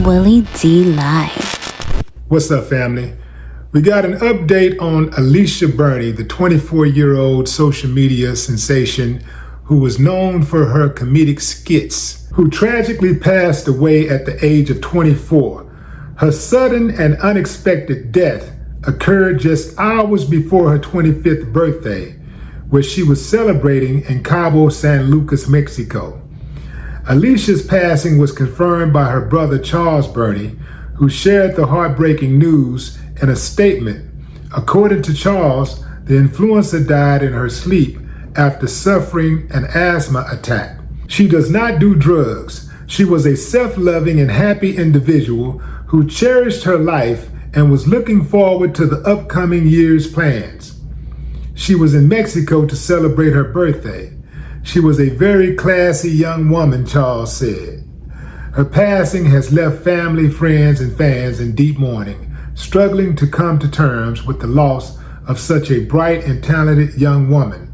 Willie D Live. What's up, family? We got an update on Alicia Bernie, the 24-year-old social media sensation who was known for her comedic skits, who tragically passed away at the age of 24. Her sudden and unexpected death occurred just hours before her 25th birthday, where she was celebrating in Cabo San Lucas, Mexico. Alicia's passing was confirmed by her brother Charles Bernie, who shared the heartbreaking news in a statement. According to Charles, the influencer died in her sleep after suffering an asthma attack. She does not do drugs. She was a self-loving and happy individual who cherished her life and was looking forward to the upcoming year's plans. She was in Mexico to celebrate her birthday. She was a very classy young woman, Charles said. Her passing has left family, friends, and fans in deep mourning, struggling to come to terms with the loss of such a bright and talented young woman.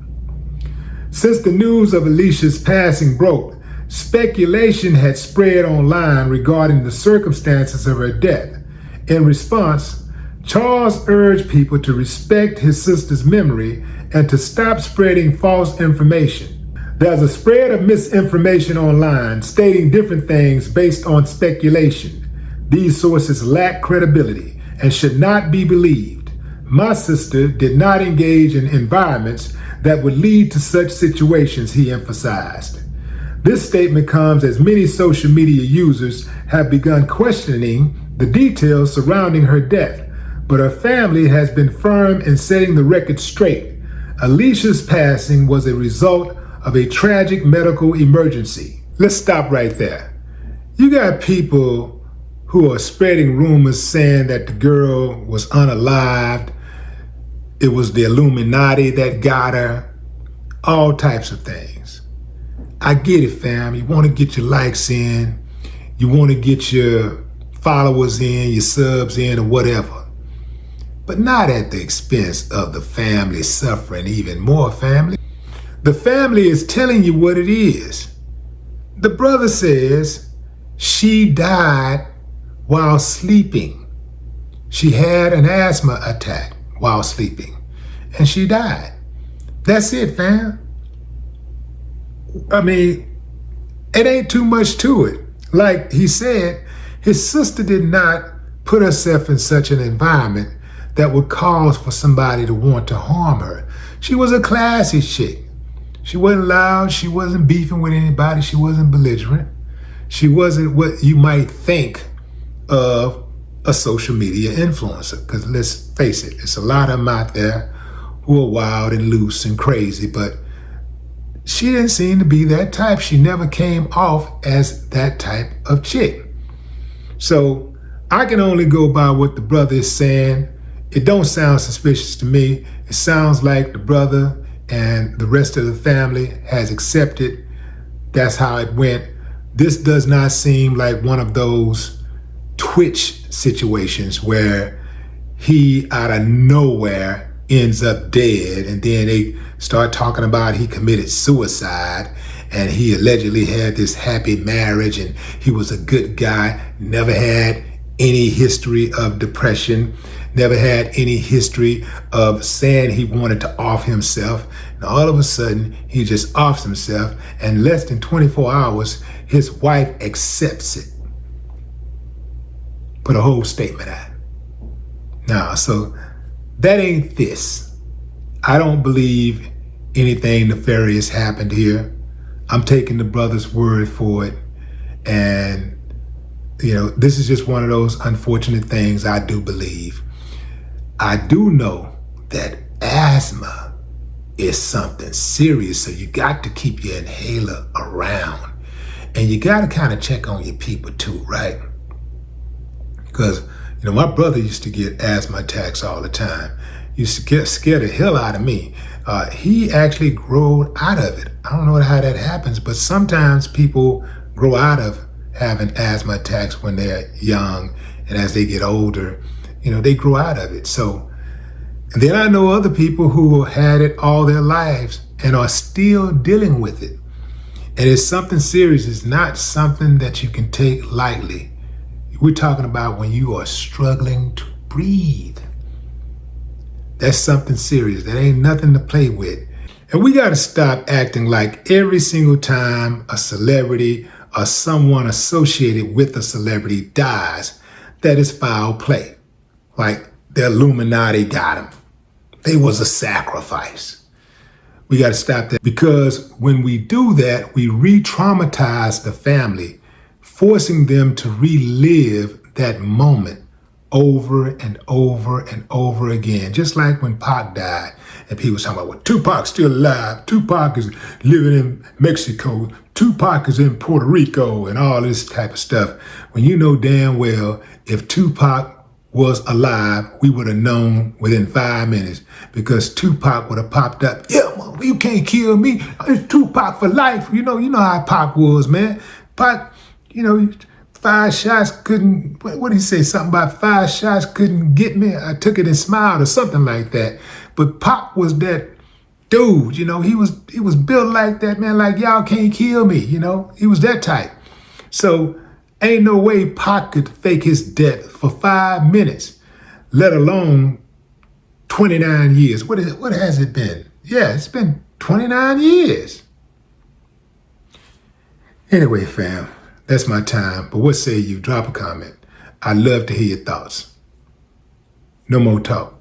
Since the news of Alicia's passing broke, speculation had spread online regarding the circumstances of her death. In response, Charles urged people to respect his sister's memory and to stop spreading false information. There's a spread of misinformation online stating different things based on speculation. These sources lack credibility and should not be believed. My sister did not engage in environments that would lead to such situations, he emphasized. This statement comes as many social media users have begun questioning the details surrounding her death, but her family has been firm in setting the record straight. Alicia's passing was a result of a tragic medical emergency. Let's stop right there. You got people who are spreading rumors saying that the girl was unalived. It was the Illuminati that got her. All types of things. I get it, fam. You want to get your likes in. You want to get your followers in, your subs in, or whatever. But not at the expense of the family suffering even more, family. The family is telling you what it is. The brother says she died while sleeping. She had an asthma attack while sleeping, and she died. That's it, fam. I mean, it ain't too much to it. Like he said, his sister did not put herself in such an environment that would cause for somebody to want to harm her. She was a classy chick. She wasn't loud. She wasn't beefing with anybody. She wasn't belligerent. She wasn't what you might think of a social media influencer. Because let's face it, there's a lot of them out there who are wild and loose and crazy, but she didn't seem to be that type. She never came off as that type of chick. So I can only go by what the brother is saying. It don't sound suspicious to me. It sounds like the brother and the rest of the family has accepted that's how it went. This does not seem like one of those Twitch situations where he out of nowhere ends up dead and then they start talking about he committed suicide and he allegedly had this happy marriage and he was a good guy, never had any history of depression, never had any history of saying he wanted to off himself. And all of a sudden, he just offs himself. And less than 24 hours, his wife accepts it. Put a whole statement out. Now, so that ain't this. I don't believe anything nefarious happened here. I'm taking the brother's word for it. And this is just one of those unfortunate things I do believe. I do know that asthma is something serious, so you got to keep your inhaler around. And you got to kind of check on your people too, right? Because, my brother used to get asthma attacks all the time. Used to scare the hell out of me. He actually grew out of it. I don't know how that happens, but sometimes people grow out of having asthma attacks when they're young, and as they get older, they grow out of it. So, and then I know other people who had it all their lives and are still dealing with it. And it's something serious. It's not something that you can take lightly. We're talking about when you are struggling to breathe. That's something serious. That ain't nothing to play with. And we got to stop acting like every single time a celebrity or someone associated with a celebrity dies, that is foul play. Like the Illuminati got him. They was a sacrifice. We got to stop that, because when we do that, we re-traumatize the family, forcing them to relive that moment over and over and over again. Just like when Pac died and people was talking about, well, Tupac's still alive. Tupac is living in Mexico. Tupac is in Puerto Rico and all this type of stuff. When you know damn well, if Tupac was alive, we would have known within 5 minutes, because Tupac would have popped up. Yeah, man, you can't kill me. It's Tupac for life. You know how Pac was, man. Pac, 5 shots couldn't, what did he say? Something about 5 shots couldn't get me. I took it and smiled or something like that. But Pac was that dude, he was built like that, man, like y'all can't kill me, he was that type. So ain't no way Pac could fake his death for 5 minutes, let alone 29 years. What has it been? Yeah, it's been 29 years. Anyway, fam, that's my time. But what say you? Drop a comment. I'd love to hear your thoughts. No more talk.